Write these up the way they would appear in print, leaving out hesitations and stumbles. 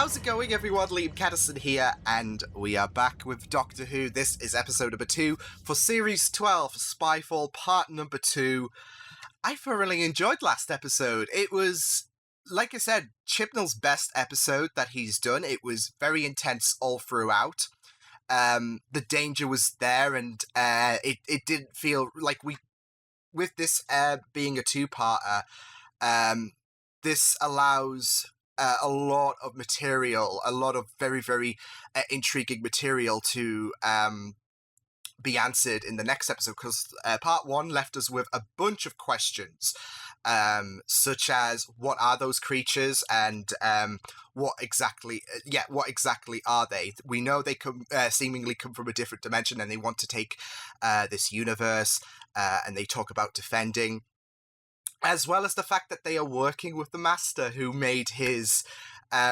How's it going, everyone? Liam Catterson here, and we are back with Doctor Who. This is episode number 2 for Series 12, Spyfall, part number 2. I thoroughly enjoyed last episode. It was, like I said, Chibnall's best episode that he's done. It was very intense all throughout. The danger was there, and it didn't feel like with this being a two-parter, this allows a lot of material, a lot of very, very intriguing material to be answered in the next episode, because part 1 left us with a bunch of questions, such as what are those creatures, and what exactly are they? We know they seemingly come from a different dimension, and they want to take this universe, and they talk about defending, as well as the fact that they are working with the Master, who made his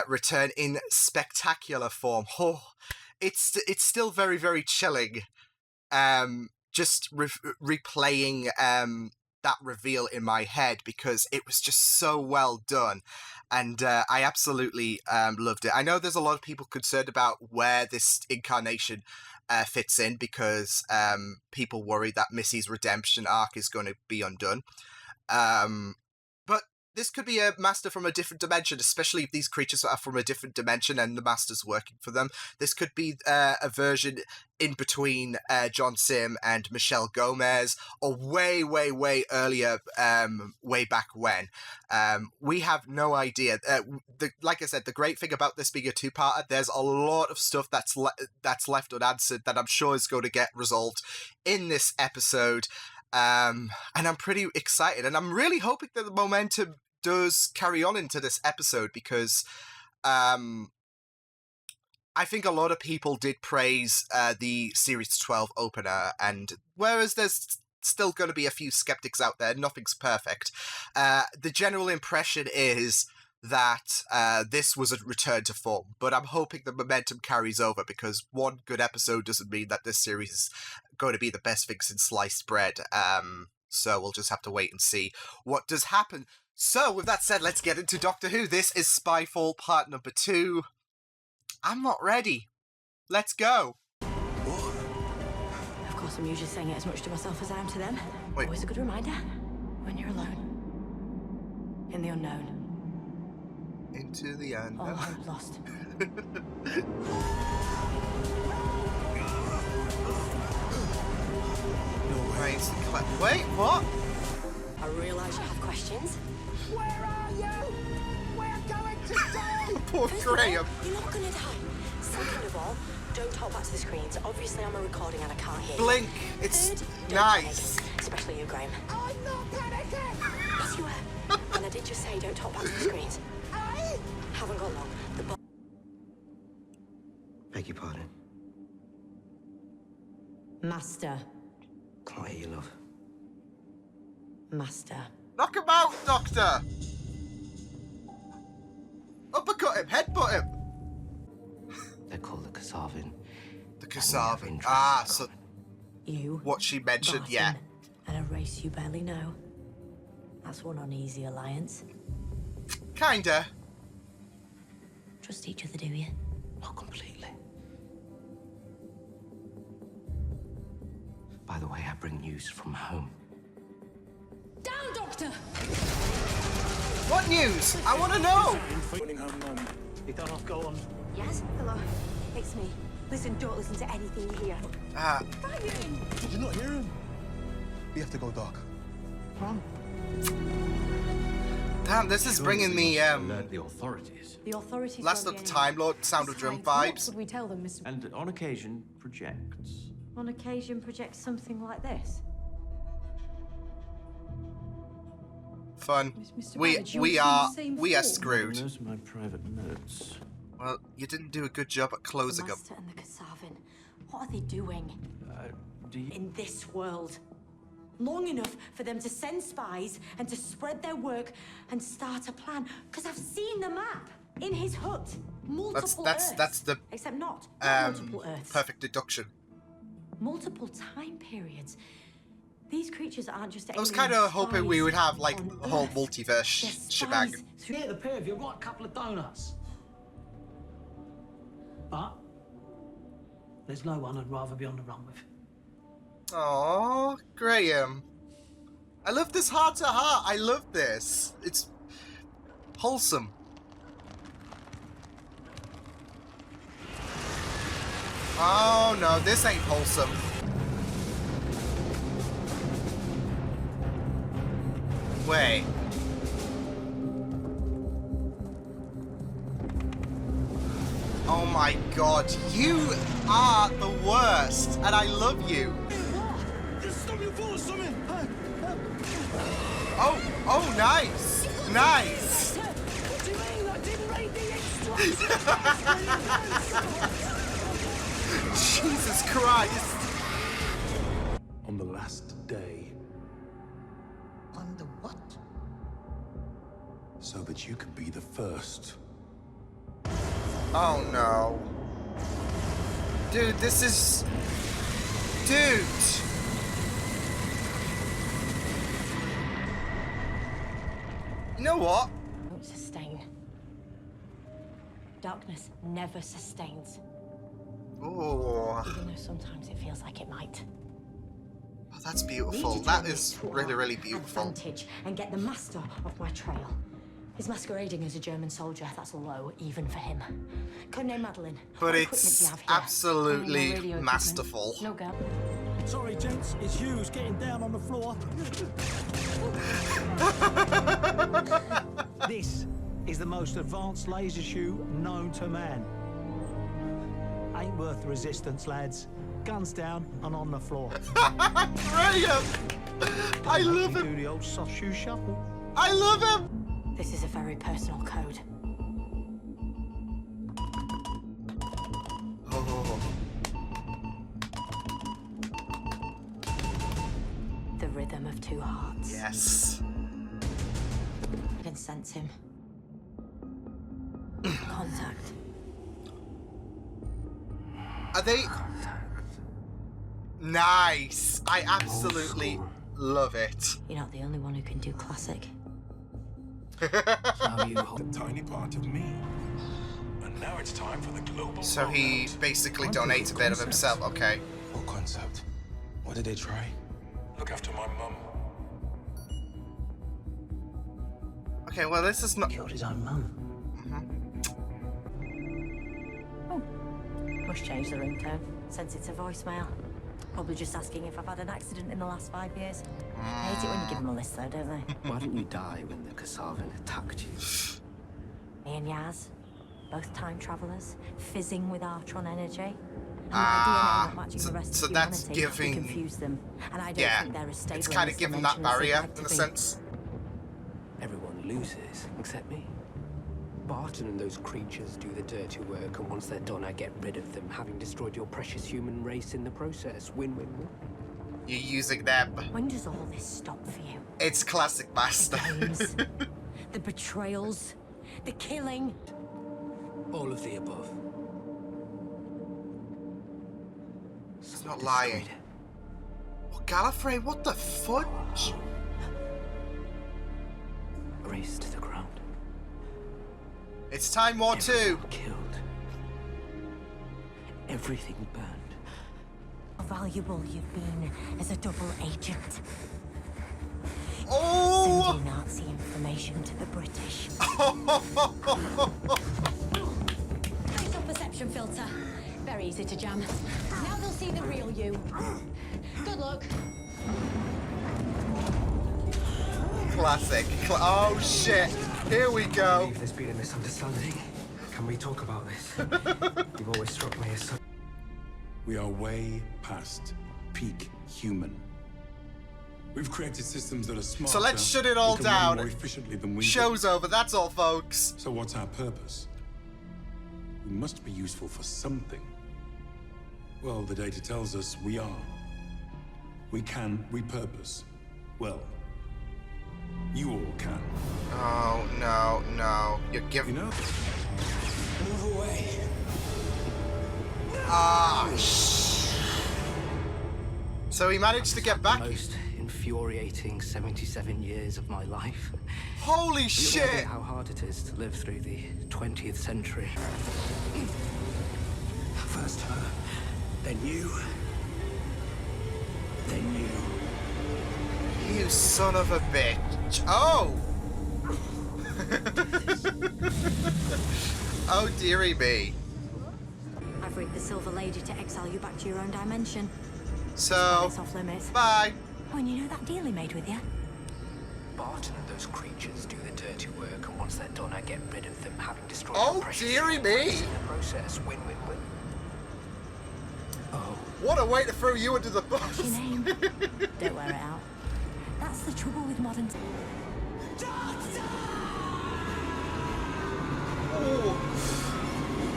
return in spectacular form. Oh, it's still very, very chilling. Just replaying that reveal in my head, because it was just so well done, and I absolutely loved it. I know there's a lot of people concerned about where this incarnation fits in, because people worry that Missy's redemption arc is going to be undone. But this could be a Master from a different dimension, especially if these creatures are from a different dimension and the Master's working for them. This could be a version in between John Sim and Michelle Gomez, or way, way, way earlier, way back when. We have no idea. Like I said, the great thing about this being a two-parter, there's a lot of stuff that's left unanswered that I'm sure is going to get resolved in this episode. And I'm pretty excited, and I'm really hoping that the momentum does carry on into this episode, because I think a lot of people did praise the Series 12 opener, and whereas there's still going to be a few skeptics out there, nothing's perfect, the general impression is that this was a return to form, but I'm hoping the momentum carries over, because one good episode doesn't mean that this series is going to be the best thing since sliced bread. So we'll just have to wait and see what does happen. So with that said, let's get into Doctor Who. This is Spyfall part number 2. I'm not ready. Let's go. Of course, I'm usually saying it as much to myself as I am to them. Wait. Always a good reminder when you're alone. In the unknown. Into the unknown. All hope lost. Wait, what? I realise you have questions. Where are you? We're going to die! Poor First of all, Graham. you're not going to die. Second of all, don't talk back to the screens. Obviously, I'm a recording and I can't hear you. Blink. It's Third, don't nice. panic, especially you, Graham. I'm not panicking! Yes, you were. And I did just say don't talk back to the screens. I... Haven't got long. Beg your pardon. Master. Can't hear you, love. Master. Knock him out, Doctor. Uppercut him, headbutt him. They're called the Kasavin. The And Kasavin. we have Ah, interests so in You. what she mentioned, Barton, yeah. And a race you barely know. That's one uneasy alliance. Kinda. Trust each other, do you? common. Not completely. By the way, I bring news from home. Down, Doctor! What news? I want to know. Phoning home, Mum. You don't have to go on. Yes? Hello. It's me. Listen, don't listen to anything you hear. Did you not hear him? We have to go, Doc. Run. Damn, this is bringing me Alert the authorities. The authorities Last won't of be the anywhere. Time Lord, Sound of Drum Besides, vibes. What would we tell them, Mr. And on occasion projects. On occasion project something like this? Fun. Mr. We Babbage, you we were are in the same we are form. screwed. Those are my private notes. Well, you didn't do a good job at The closing them. Master and the Kasavin. What are they doing Do you... in this world? Long enough for them to send spies and to spread their work and start a plan. Because I've seen the map in his hut. Multiple Earths. That's the Except not multiple Earths. perfect deduction. Multiple time periods. These creatures aren't just I was alien kind of hoping we spies would have like on a whole Earth. multiverse They're shebang. spies through Yeah, the pair of you, right? A couple of donuts. But there's no one I'd rather be on the run with. Oh, Graham. I love this heart to heart. I love this. It's wholesome. Oh no, this ain't wholesome. Wait. Oh my god, you are the worst, and I love you. Oh, nice, nice. What do you mean? I didn't read the instructions. Jesus Christ. On the last day. On the what? So that you can be the first. Oh no. Dude, this is... Dude. You know what? Don't sustain. Darkness never sustains. Oh, Even though sometimes it feels like it might. that's Need beautiful. to That turn this is to really, our really beautiful. advantage and get the master off my trail. He's masquerading as a German soldier. That's low, even for him. Codename Madeline. But What it's equipment do you have here? absolutely Any more radio equipment? masterful. No gun. Sorry, gents, it's Hughes getting down on the floor. This is the most advanced laser shoe known to man. Ain't worth the resistance, lads. Guns down and on the floor. Graham! I love Do him! the old soft shoe shuffle. I love him! This is a very personal code. Oh. The rhythm of two hearts. Yes. I can sense him. Contact. Are they... Nice! I absolutely love it. You're not the only one who can do classic. How you hold A tiny part of me. And now it's time for the global. So he basically donates a bit of himself, okay. What concept? What did they try? Look after my mum. Okay, well this is not... Killed his own mum. Must change the ringtone. Since it's a voicemail. Probably just asking if I've had an accident in the last 5 years. I hate it when you give them a list though, don't they? Why didn't you die when the Kasavin attacked you? Me and Yaz, both time travelers, fizzing with Artron energy. And Ah, my DNA not matching so- the rest so of that's humanity. giving- We confuse them, and I don't Yeah, think they're as stable it's in kind this of given that dimension as they'd barrier, like to in a be. sense. Everyone loses, except me. Barton and those creatures do the dirty work, and once they're done, I get rid of them, having destroyed your precious human race in the process. Win-win-win. You're using them. When does all this stop for you? It's classic master. The games, the betrayals, the killing. All of the above. He's not lying. Oh, Gallifrey, what the fudge? Race to the ground. It's Time War 2. Everyone killed. Everything burned. How valuable you've been as a double agent. Oh! Sending Nazi information to the British. Facial perception filter. Very easy to jam. Now they'll see the real you. Good luck. Classic. Oh shit. Here we go. There's been a misunderstanding. Can we talk about this? You've always struck me as so... We are way past peak human. We've created systems that are smarter. So let's shut it all that can run down. more efficiently than we do. Show's over, that's all, folks. So what's our purpose? We must be useful for something. Well, the data tells us we are. We can repurpose. Well, you all can. Oh, no, no. You're You giving... know? Move away. Ah, So he managed to get back. The most infuriating 77 years of my life. Holy You shit! know how hard it is to live through the 20th century. First her, then you, then you. You son of a bitch. Oh! Oh, dearie me. I've rigged the Silver Lady to exile you back to your own dimension. So, It's off limits. bye. Oh, and you know that deal he made with you? Barton and those creatures do the dirty work, and once they're done, I get rid of them, having destroyed Oh, your precious dearie human race me. in the process. Win, win, win. Oh, What a way to throw you under the What's your bus. name? Don't wear it out. That's the trouble with modern...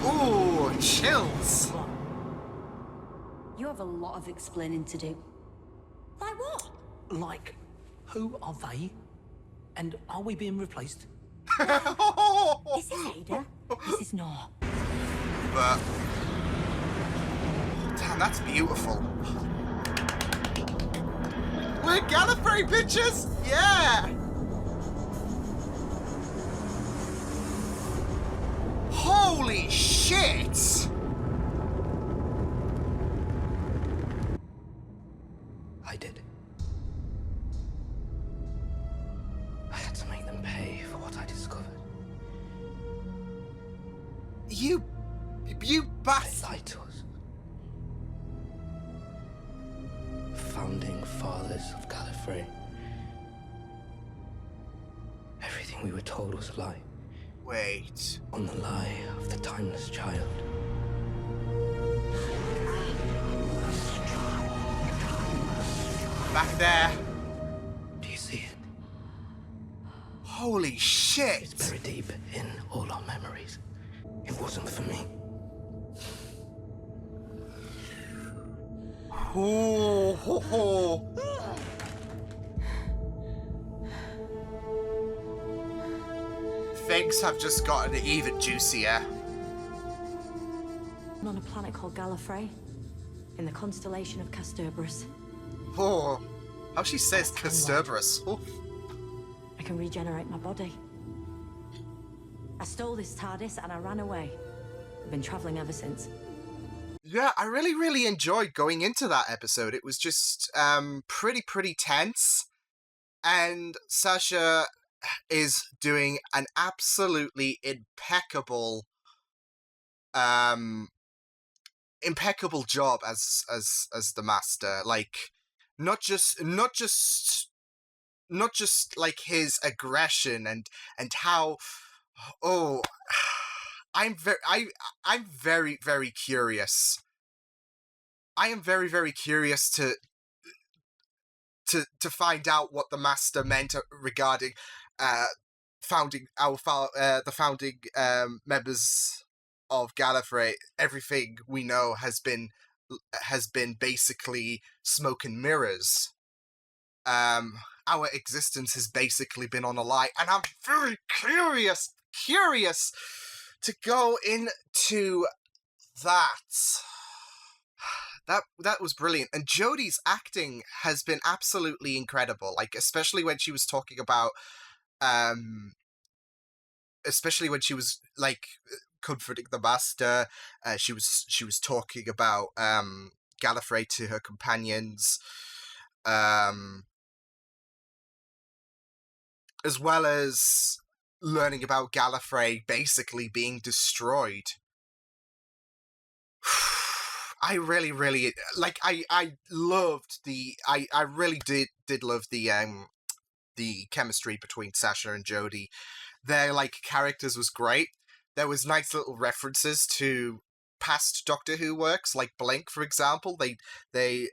Ooh, chills. You have a lot of explaining to do. Like what? Like, who are they? And are we being replaced? This is Ada. This is Nor. But damn, that's beautiful. We're Gallifrey, bitches! Yeah! Holy shit! I did. I had to make them pay for what I discovered. You They bastard! lied to us. Founding fathers of Gallifrey. Everything we were told was a lie. Wait. On the lie of the timeless child. Back there. Do you see it? Holy shit! It's buried deep in all our memories. It wasn't for me. Ooh, ho, ho. Things have just gotten even juicier. On a planet called Gallifrey, in the constellation of Casterbarus. Oh, how she says Casterbarus. Oh. I can regenerate my body. I stole this TARDIS and I ran away. I've been traveling ever since. Yeah, I really enjoyed going into that episode. It was just pretty tense. And Sasha is doing an absolutely impeccable job as the master. Like not just like his aggression and how I'm very curious. I am very curious to find out what the master meant regarding founding the founding members of Gallifrey. Everything we know has been basically smoke and mirrors. Our existence has basically been on a lie, and I'm very curious to go into that. That was brilliant, and Jodie's acting has been absolutely incredible. Like, especially when she was talking about, especially when she was like comforting the master. She was talking about Gallifrey to her companions, as well as learning about Gallifrey basically being destroyed. I really like. I loved I really did love the chemistry between Sasha and Jodie. Their like characters was great. There was nice little references to past Doctor Who works, like Blink, for example. They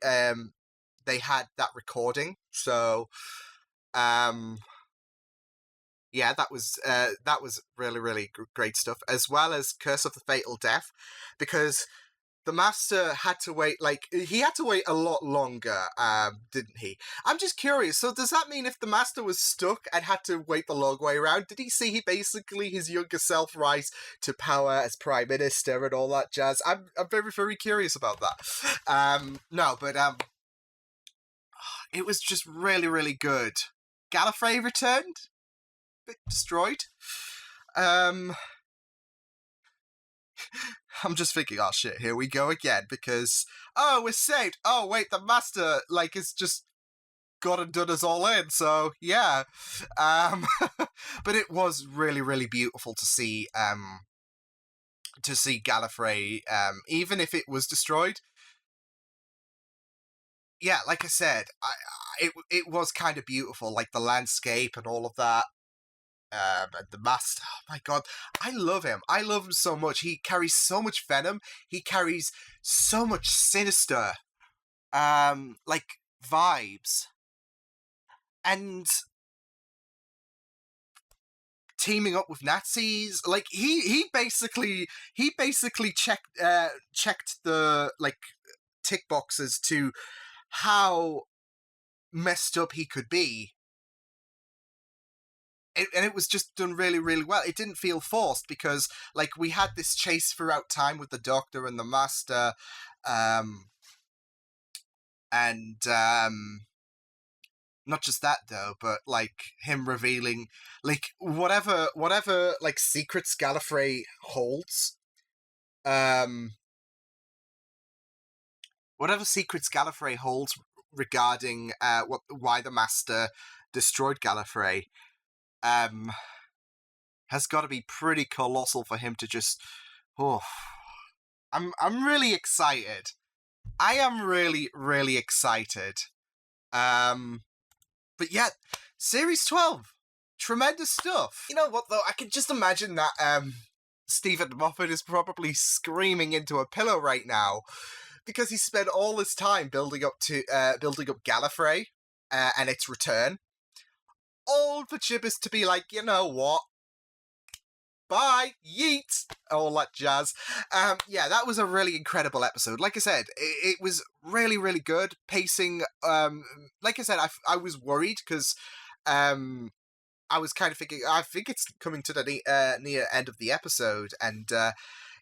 had that recording, so yeah, that was really great stuff, as well as Curse of the Fatal Death, because the master had to wait, he had to wait a lot longer, didn't he? I'm just curious, so does that mean if the master was stuck and had to wait the long way around, did he see basically his younger self rise to power as Prime Minister and all that jazz? I'm very curious about that. No, but it was just really good. Gallifrey returned? Bit destroyed. I'm just thinking, oh shit, here we go again, because, oh, we're saved. Oh, wait, the Master, like, is just got and done us all in, so, yeah. But it was really, really beautiful to see Gallifrey, even if it was destroyed. Yeah, like I said, it was kind of beautiful, like the landscape and all of that. And the Master, oh my god, I love him. I love him so much. He carries so much venom. He carries so much sinister, like, vibes. And teaming up with Nazis, like, he basically checked the, like, tick boxes to how messed up he could be. And it was just done really, really well. It didn't feel forced, because, like, we had this chase throughout time with the Doctor and the Master, and not just that though, but, like, him revealing, like, whatever like secrets Gallifrey holds, whatever secrets Gallifrey holds regarding why the Master destroyed Gallifrey, has got to be pretty colossal for him to just. Oh, I'm really excited. I am really, really excited. But yeah, Series 12, tremendous stuff. You know what though? I can just imagine that Stephen Moffat is probably screaming into a pillow right now, because he spent all this time building up Gallifrey and its return. All for Chibbers to be like, you know what? Bye, yeet, all that jazz. Yeah, that was a really incredible episode. Like I said, it was really, really good. Pacing, like I said, I was worried, because I was kind of thinking, I think it's coming to the near end of the episode, and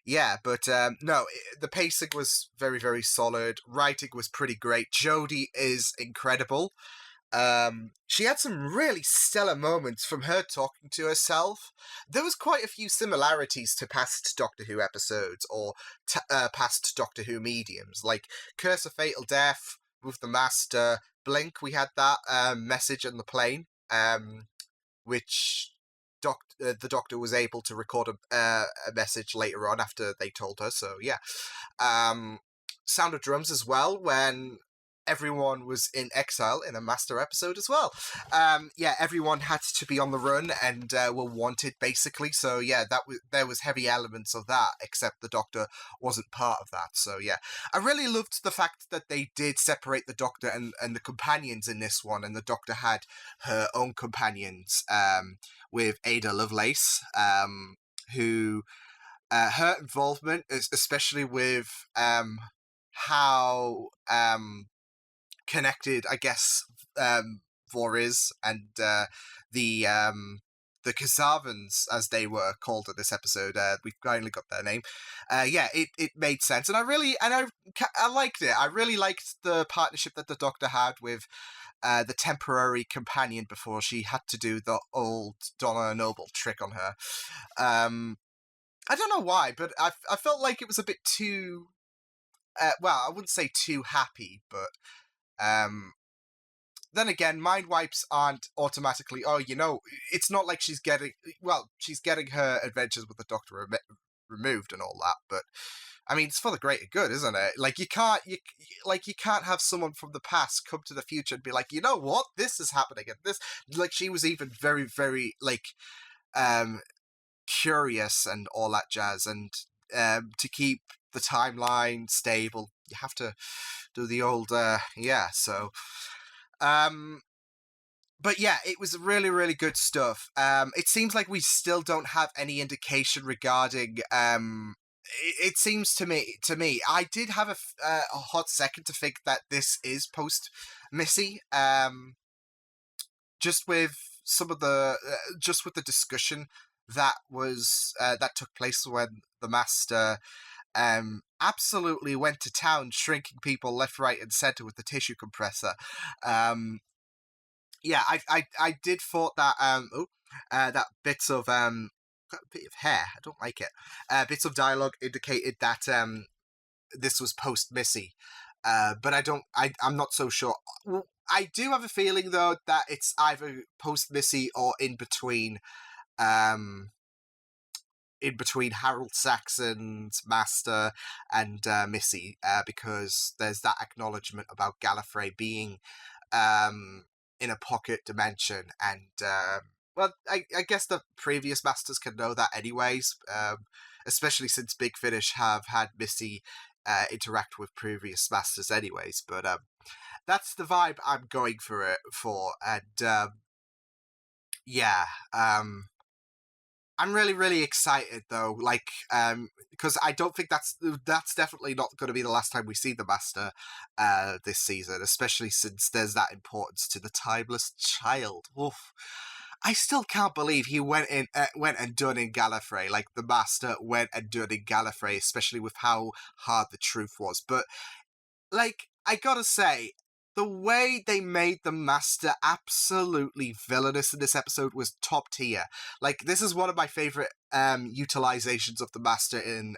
yeah, but no, the pacing was very, very solid. Writing was pretty great. Jodie is incredible. She had some really stellar moments from her talking to herself. There was quite a few similarities to past Doctor Who episodes, or past Doctor Who mediums, like Curse of Fatal Death with the Master, Blink, we had that message on the plane, which the Doctor was able to record a message later on after they told her, so yeah. Sound of Drums as well, when everyone was in exile in a Master episode as well. Yeah, everyone had to be on the run and were wanted, basically. So yeah, there was heavy elements of that, except the Doctor wasn't part of that. So yeah, I really loved the fact that they did separate the Doctor and the companions in this one, and the Doctor had her own companions, with Ada Lovelace, who her involvement, especially with how connected, I guess, Voriz and the Kazavans, as they were called in this episode. We've finally got their name. Yeah, it made sense, and I liked it. I really liked the partnership that the Doctor had with the temporary companion before she had to do the old Donna Noble trick on her. I don't know why, but I felt like it was a bit too. Well, I wouldn't say too happy, but then again, mind wipes aren't automatically. Oh, you know, it's not like she's getting her adventures with the Doctor removed and all that. But I mean, it's for the greater good, isn't it? Like you can't have someone from the past come to the future and be like, you know what, this is happening, and this, like, she was even very, very, like, curious and all that jazz, and to keep the timeline stable, you have to do the old yeah. So but yeah, it was really, really good stuff. It seems like we still don't have any indication regarding it seems to me I did have a hot second to think that this is post Missy, just with some of the just with the discussion that was that took place when the Master absolutely went to town, shrinking people left, right, and center with the tissue compressor. Yeah, I did thought that that bits of got a bit of hair. I don't like it. Bits of dialogue indicated that this was post Missy, but I'm not so sure. I do have a feeling though that it's either post Missy or in between Harold Saxon's Master and Missy, because there's that acknowledgement about Gallifrey being in a pocket dimension, and well, I guess the previous Masters can know that anyways, especially since Big Finish have had Missy interact with previous Masters anyways, but that's the vibe I'm going for, and yeah, I'm really, really excited though, like, because I don't think that's definitely not going to be the last time we see the Master this season, especially since there's that importance to the timeless child. Oof. I still can't believe he went and done in Gallifrey, like the Master went and done in Gallifrey, especially with how hard the truth was. But, like, I gotta say, the way they made the Master absolutely villainous in this episode was top tier. Like, this is one of my favorite utilizations of the Master in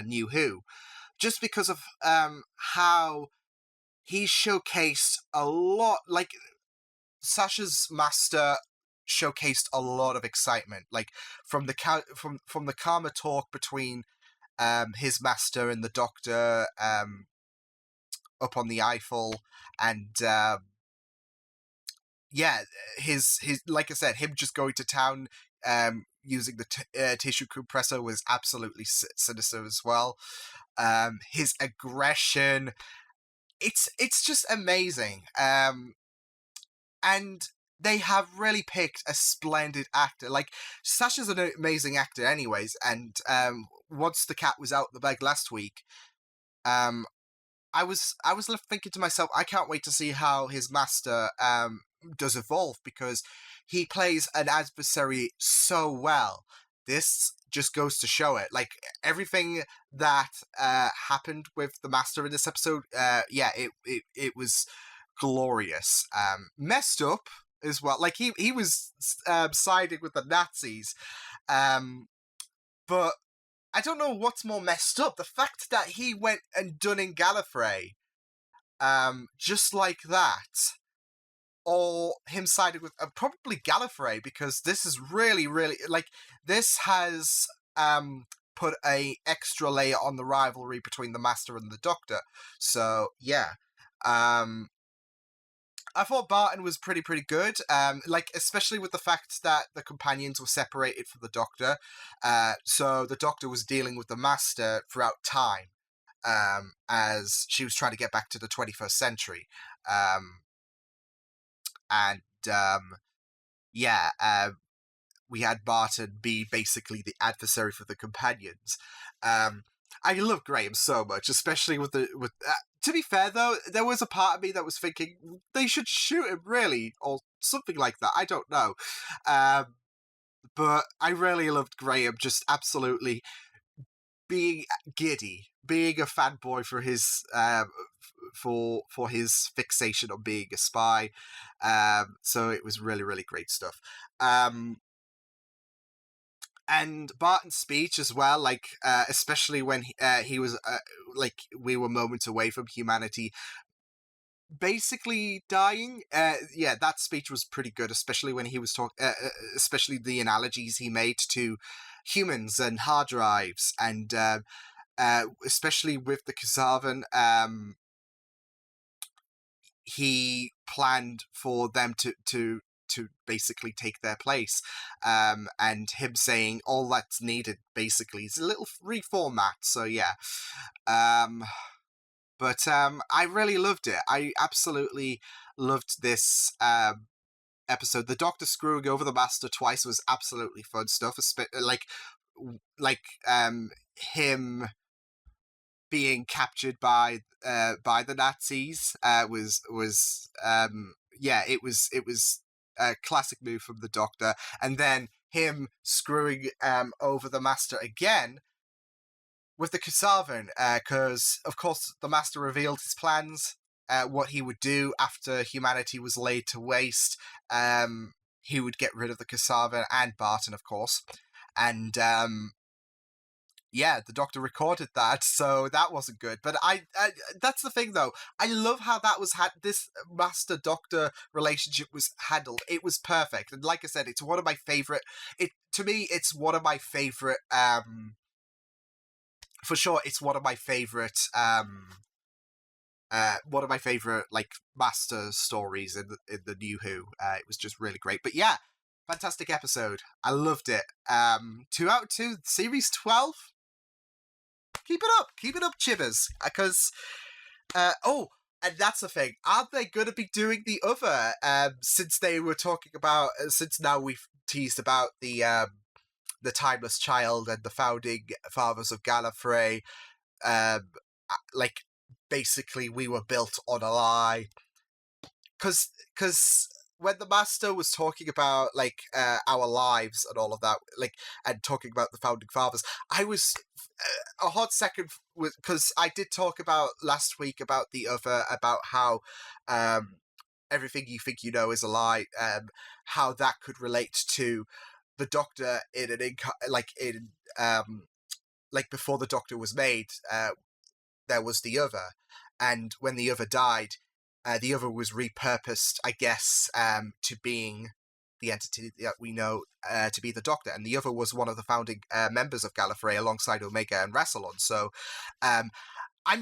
New Who, just because of how he showcased a lot. Like, Sasha's Master showcased a lot of excitement, like from the Karma talk between his Master and the Doctor up on the Eiffel, and yeah, his like I said, him just going to town using the tissue compressor was absolutely sinister as well. His aggression, it's just amazing. And they have really picked a splendid actor. Like, Sasha's an amazing actor anyways, and once the cat was out the bag last week, I was left thinking to myself, I can't wait to see how his Master does evolve, because he plays an adversary so well. This just goes to show it. Like, everything that happened with the Master in this episode, yeah, it was glorious. Messed up as well. Like, he was siding with the Nazis, but I don't know what's more messed up. The fact that he went and done in Gallifrey, just like that, or him siding with probably Gallifrey, because this is really, really, like, this has put a extra layer on the rivalry between the Master and the Doctor. So yeah, I thought Barton was pretty good, like, especially with the fact that the companions were separated from the Doctor, so the Doctor was dealing with the Master throughout time, as she was trying to get back to the 21st century, and yeah, we had Barton be basically the adversary for the companions. I love Graham so much, especially with to be fair though, there was a part of me that was thinking they should shoot him, really, or something like that. I don't know, but I really loved Graham just absolutely being giddy, being a fanboy for his for his fixation on being a spy. So it was really, really great stuff. And Barton's speech as well, like, especially when he was, like, we were moments away from humanity basically dying. Yeah, that speech was pretty good, especially when he was talking, especially the analogies he made to humans and hard drives, and especially with the Kazavan, he planned for them to basically take their place, and him saying all that's needed basically is a little reformat. So yeah, but I really loved it. I absolutely loved this episode. The Doctor screwing over the Master twice was absolutely fun stuff. Like him being captured by the Nazis was yeah, it was a classic move from the Doctor, and then him screwing over the Master again with the Kasavan, because of course the Master revealed his plans, what he would do after humanity was laid to waste, he would get rid of the cassava and Barton, of course. And yeah, the Doctor recorded that, so that wasn't good. But I that's the thing, though. I love how that was this Master Doctor relationship was handled. It was perfect, and like I said, it's one of my favorite. To me, it's one of my favorite. For sure, it's one of my favorite. One of my favorite like Master stories in the New Who. It was just really great. But yeah, fantastic episode. I loved it. 2 out of 2, series 12. Keep it up, Chibbers. Because, and that's the thing. Are they going to be doing the other? Since they were talking about, since now we've teased about the Timeless Child and the founding fathers of Gallifrey. Like, basically, we were built on a lie. Because when the Master was talking about like our lives and all of that, like, and talking about the founding fathers, I was a hot second because I did talk about last week about the other, about how everything you think you know is a lie, how that could relate to the Doctor in like before the Doctor was made, there was the other, and when the other died, the other was repurposed, I guess, to being the entity that we know to be the Doctor, and the other was one of the founding members of Gallifrey alongside Omega and Rassilon. So I'm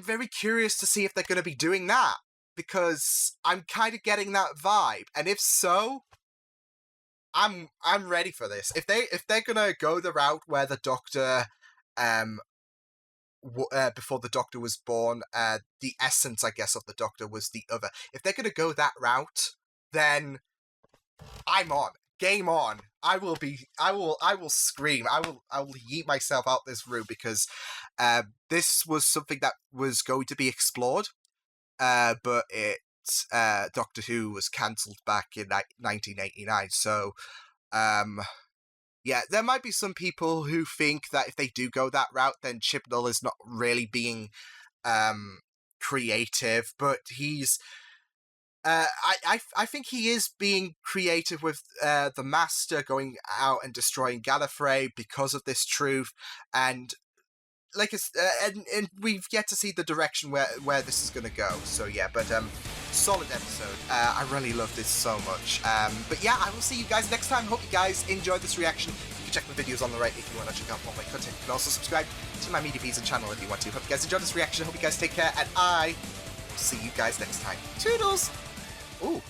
very curious to see if they're going to be doing that, because I'm kind of getting that vibe, and if so, I'm ready for this. If they're going to go the route where the Doctor before the Doctor was born, the essence, I guess, of the Doctor was the other. If they're going to go that route, then I'm on. Game on. I will scream. I will yeet myself out this room, because this was something that was going to be explored, but Doctor Who was cancelled back in 1989. So, yeah, there might be some people who think that if they do go that route, then Chibnall is not really being creative, but he's... I think he is being creative with the Master going out and destroying Gallifrey because of this truth, and like and we've yet to see the direction where this is going to go. So yeah, but solid episode. I really loved this so much. But yeah, I will see you guys next time. Hope you guys enjoyed this reaction. You can check the videos on the right if you want to check out more of my content. You can also subscribe to my Media Feeds and channel if you want to. Hope you guys enjoyed this reaction. Hope you guys take care, and I will see you guys next time. Toodles! Ooh.